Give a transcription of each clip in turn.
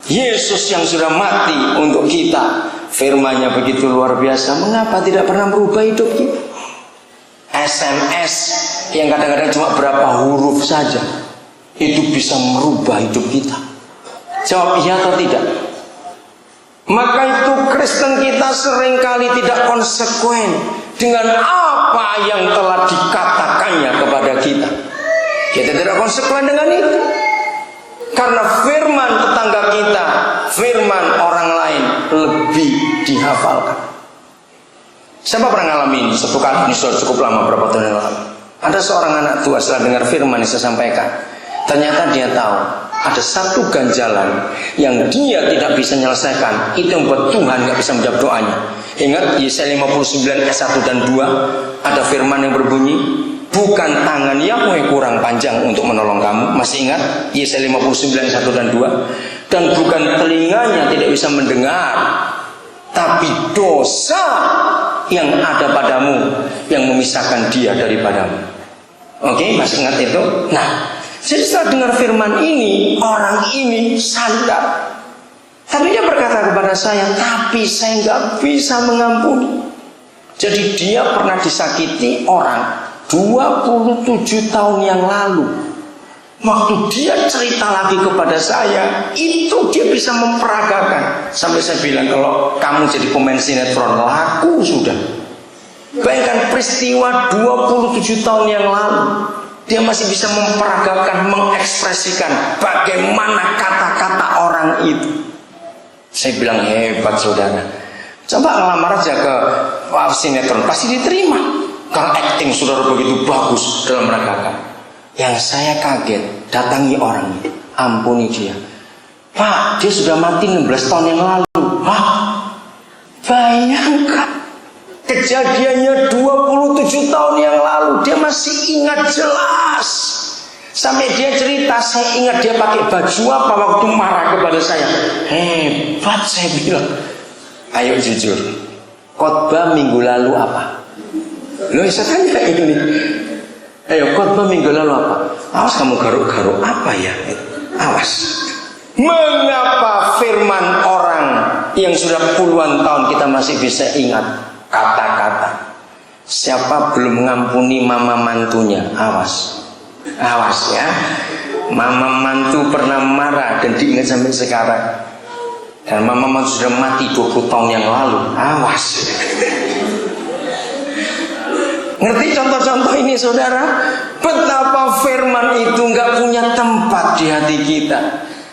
Yesus yang sudah mati untuk kita, firman-Nya begitu luar biasa, mengapa tidak pernah merubah hidup kita? SMS yang kadang-kadang cuma berapa huruf saja, itu bisa merubah hidup kita. Jawab iya atau tidak? Maka itu Kristen kita seringkali tidak konsekuen dengan apa yang telah dikatakannya kepada kita. Kita tidak konsekuen dengan itu. Karena firman tetangga kita, firman orang lain lebih dihafalkan. Siapa pernah ngalamin ini? Satu kali, ini sudah cukup lama, berapa tahun yang lalu. Ada seorang anak tua setelah dengar firman yang saya sampaikan, ternyata dia tahu ada satu ganjalan yang dia tidak bisa menyelesaikan. Itu yang buat Tuhan gak bisa menjawab doanya. Ingat Yesaya 59 ayat 1 dan 2, ada firman yang berbunyi, bukan tangan Yahweh kurang panjang untuk menolong kamu. Masih ingat Yesaya 59 ayat 1 dan 2? Dan bukan telinganya tidak bisa mendengar, tapi dosa yang ada padamu yang memisahkan dia daripadamu. Oke, masih ingat itu? Nah, jadi setelah dengar firman ini, orang ini sadar. Tapi dia berkata kepada saya, tapi saya nggak bisa mengampuni. Jadi dia pernah disakiti orang 27 tahun yang lalu. Waktu dia cerita lagi kepada saya, itu dia bisa memperagakan. Sampai saya bilang, kalau kamu jadi pemain sinetron, laku sudah. Bayangkan peristiwa 27 tahun yang lalu, dia masih bisa memperagakan, mengekspresikan bagaimana kata-kata orang itu. Saya bilang, hebat saudara. Coba ngelamar aja ke sinetron, pasti diterima. Karena acting saudara begitu bagus dalam meragakan. Yang saya kaget, datangi orang itu, ampuni dia. Pak, dia sudah mati 16 tahun yang lalu. Hah? Bayangkan, kejadiannya 27 tahun yang lalu, dia masih ingat jelas. Sampai dia cerita, saya ingat dia pakai baju apa waktu marah kepada saya. Hebat, saya bilang. Ayo jujur, khotbah minggu lalu apa? Loh, saya tanya ini. Ayo, khotbah minggu lalu apa? Awas kamu garuk-garuk apa ya? Awas. Mengapa firman orang yang sudah puluhan tahun kita masih bisa ingat kata-kata? Siapa belum mengampuni mama mantunya? Awas. Awas ya. Mama mantu pernah marah dan diingat sampai sekarang. Dan mama mantu sudah mati 20 tahun yang lalu. Awas. Ngerti contoh-contoh ini saudara? Betapa firman itu gak punya tempat di hati kita.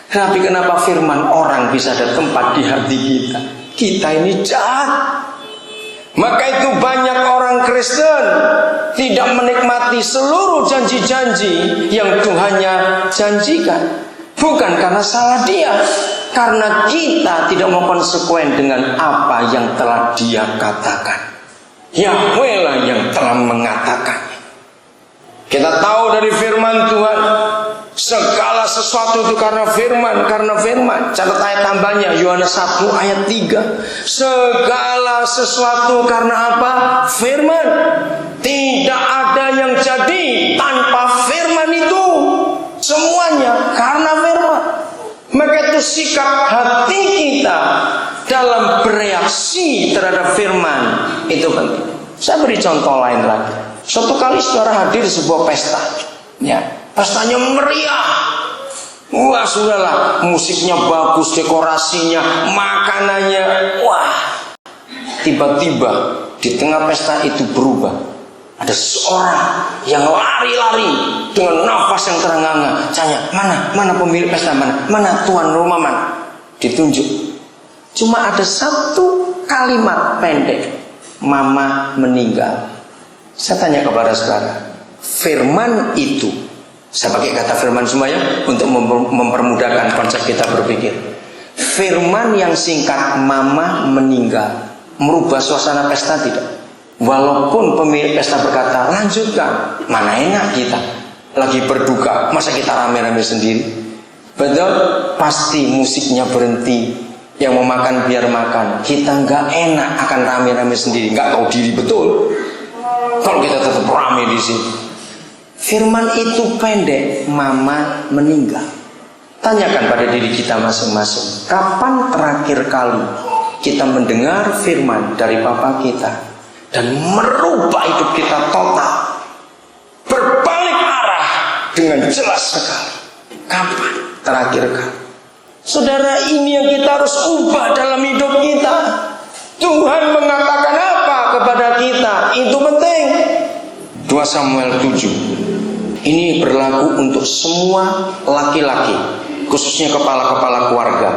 Tapi kenapa firman orang bisa ada tempat di hati kita? Kita ini jahat. Maka itu banyak orang Kristen tidak menikmati seluruh janji-janji yang Tuhannya janjikan. Bukan karena salah dia, karena kita tidak mau konsekuen dengan apa yang telah dia katakan. Yahweh lah yang telah mengatakannya. Kita tahu dari firman Tuhan, segala sesuatu itu karena firman, karena firman. Catat ayat tambahnya, Yohanes 1 ayat 3. Segala sesuatu karena apa? Firman. Tidak ada yang jadi tanpa firman itu. Semuanya karena firman. Maka itu sikap hati kita dalam bereaksi terhadap firman itu penting. Saya beri contoh lain lagi. Suatu kali saudara hadir di sebuah pesta, ya, pestanya meriah. Wah, sudahlah, musiknya bagus, dekorasinya, makanannya, wah. Tiba-tiba di tengah pesta itu berubah. Ada seorang yang lari-lari dengan nafas yang terengah-engah. Tanya, mana pemilik pesta, mana tuan rumah, mana? Ditunjuk. Cuma ada satu kalimat pendek, mama meninggal. Saya tanya kepada saudara, firman itu, saya pakai kata firman semuanya untuk mempermudahkan konsep kita berpikir. Firman yang singkat, mama meninggal, merubah suasana pesta tidak? Walaupun pemilik pesta berkata, lanjutkan, mana enak kita lagi berduka, masa kita rame-rame sendiri? Betul? Pasti musiknya berhenti. Yang mau makan biar makan. Kita nggak enak akan rame-rame sendiri, nggak tahu diri betul. Kalau kita tetap rame di sini. Firman itu pendek, mama meninggal. Tanyakan pada diri kita masing-masing, kapan terakhir kali kita mendengar firman dari Bapa kita dan merubah hidup kita total, berbalik arah dengan jelas sekali? Kapan terakhir kali? Saudara, ini yang kita harus ubah dalam hidup kita. Tuhan mengatakan apa kepada kita? Itu penting. 2 Samuel 7. Ini berlaku untuk semua laki-laki, khususnya kepala-kepala keluarga.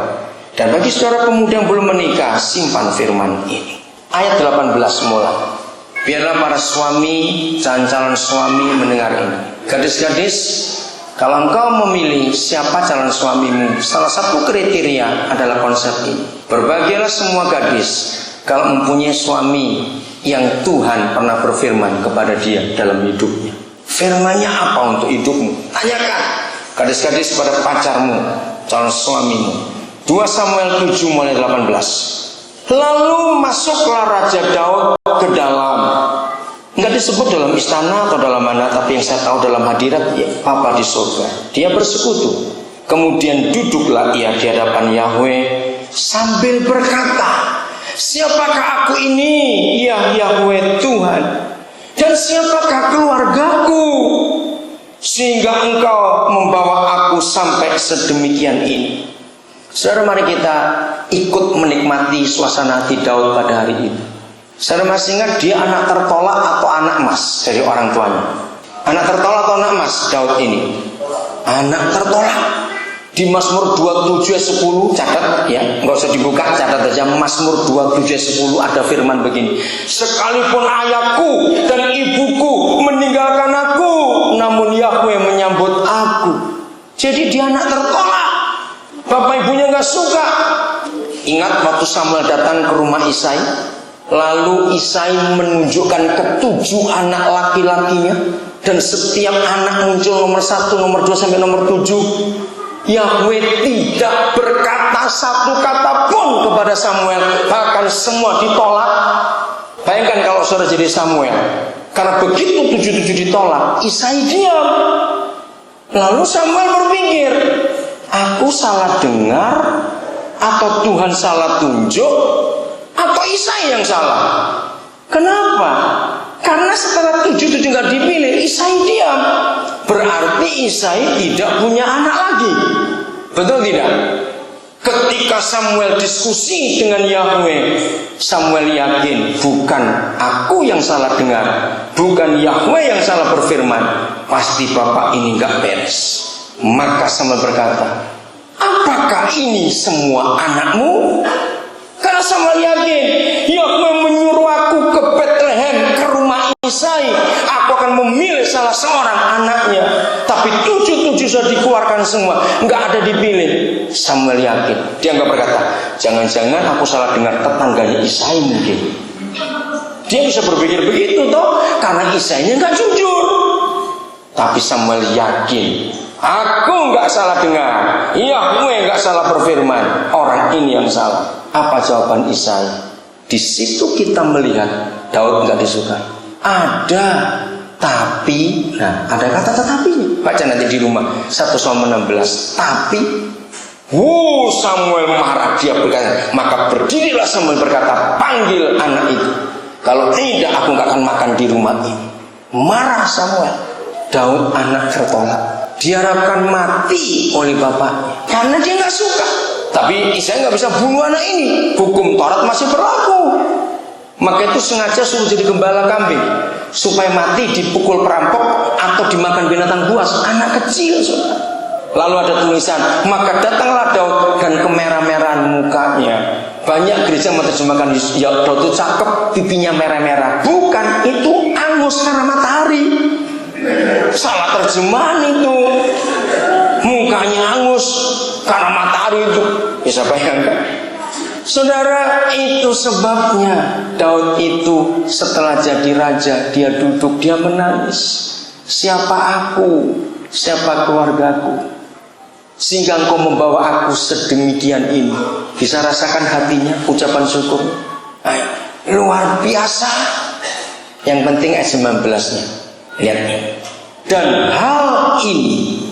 Dan bagi saudara pemuda yang belum menikah, simpan firman ini. Ayat 18 mulai. Biarlah para suami, calon suami mendengar ini. Gadis-gadis, kalau engkau memilih siapa calon suamimu, salah satu kriteria adalah konsep ini. Berbahagialah semua gadis kalau mempunyai suami yang Tuhan pernah berfirman kepada dia dalam hidupnya. Firmannya apa untuk hidupmu? Tanyakan gadis-gadis pada pacarmu, calon suamimu. 2 Samuel 7 mulai 18. Lalu masuklah Raja Daud ke dalam. Enggak disebut dalam istana atau dalam mana, tapi yang saya tahu dalam hadirat ya, Bapa di surga. Dia bersekutu. Kemudian duduklah ia di hadapan Yahweh sambil berkata, siapakah aku ini, ya Yahweh Tuhan? Dan siapakah keluargaku, sehingga engkau membawa aku sampai sedemikian ini? Saudara, mari kita ikut menikmati suasana hati Daud pada hari itu. Saudara masih ingat dia anak tertolak atau anak emas dari orang tuanya? Anak tertolak atau anak emas Daud ini? Anak tertolak. Di Mazmur 27 ayat 10, catat ya, nggak usah dibuka, catat aja. Mazmur 27 ayat 10 ada firman begini, sekalipun ayahku dan ibuku meninggalkan aku, namun Yahweh menyambut aku. Jadi dia anak tertolak, bapak ibunya nggak suka. Ingat waktu Samuel datang ke rumah Isai, lalu Isai menunjukkan ke-7 anak laki-lakinya, dan setiap anak muncul nomor 1, nomor 2 sampai nomor 7. Yahweh tidak berkata satu kata pun kepada Samuel, bahkan semua ditolak. Bayangkan kalau saudara jadi Samuel, karena begitu 7 ditolak, Isai diam. Lalu Samuel berpikir, aku salah dengar, atau Tuhan salah tunjuk, atau Isai yang salah? Kenapa? Karena setelah 7 nggak dipilih, Isai diam. Berarti Isai tidak punya anak lagi. Betul tidak? Ketika Samuel diskusi dengan Yahweh, Samuel yakin bukan aku yang salah dengar, bukan Yahweh yang salah berfirman, pasti bapak ini nggak beres. Maka Samuel berkata, apakah ini semua anakmu? Karena Samuel yakin Yahweh menyuruh aku ke Bethlehem, ke rumah Isai, aku akan memilih salah seorang anaknya. Tapi 7 sudah dikeluarkan semua, nggak ada dipilih. Samuel yakin, dia nggak berkata, jangan-jangan aku salah dengar tetangganya Isai mungkin. Dia bisa berpikir begitu toh, karena Isainya nggak jujur. Tapi Samuel yakin, aku nggak salah dengar, Yahweh nggak salah berfirman, orang ini yang salah. Apa jawaban Isai? Di situ kita melihat Daud nggak disukai. Ada, tapi, nah ada kata tetapinya. Baca nanti di rumah 1 Samuel 16. Tapi, Samuel marah, dia berkata, maka berdirilah Samuel berkata, panggil anak itu. Kalau tidak aku nggak akan makan di rumah ini. Marah Samuel. Daud anak tertolak, diharapkan mati oleh bapaknya karena dia nggak suka. Tapi Isai nggak bisa bunuh anak ini, hukum Taurat masih berlaku. Maka itu sengaja suruh jadi gembala kambing supaya mati dipukul perampok atau dimakan binatang buas, anak kecil. Lalu ada tulisan, maka datanglah Daud dan kemerah-merahan mukanya. Banyak gereja menerjemahkan ya, Daud itu cakep, pipinya merah-merah. Bukan, itu angus karena matahari. Salah terjemahan itu. Mukanya angus karena matahari itu. Bisa bayangkan. Saudara, itu sebabnya Daud itu setelah jadi raja, dia duduk, dia menangis. Siapa aku? Siapa keluargaku? Sehingga engkau membawa aku sedemikian ini. Bisa rasakan hatinya, ucapan syukur. Luar biasa. Yang penting ayat 19-nya. Lihat. Dan hal ini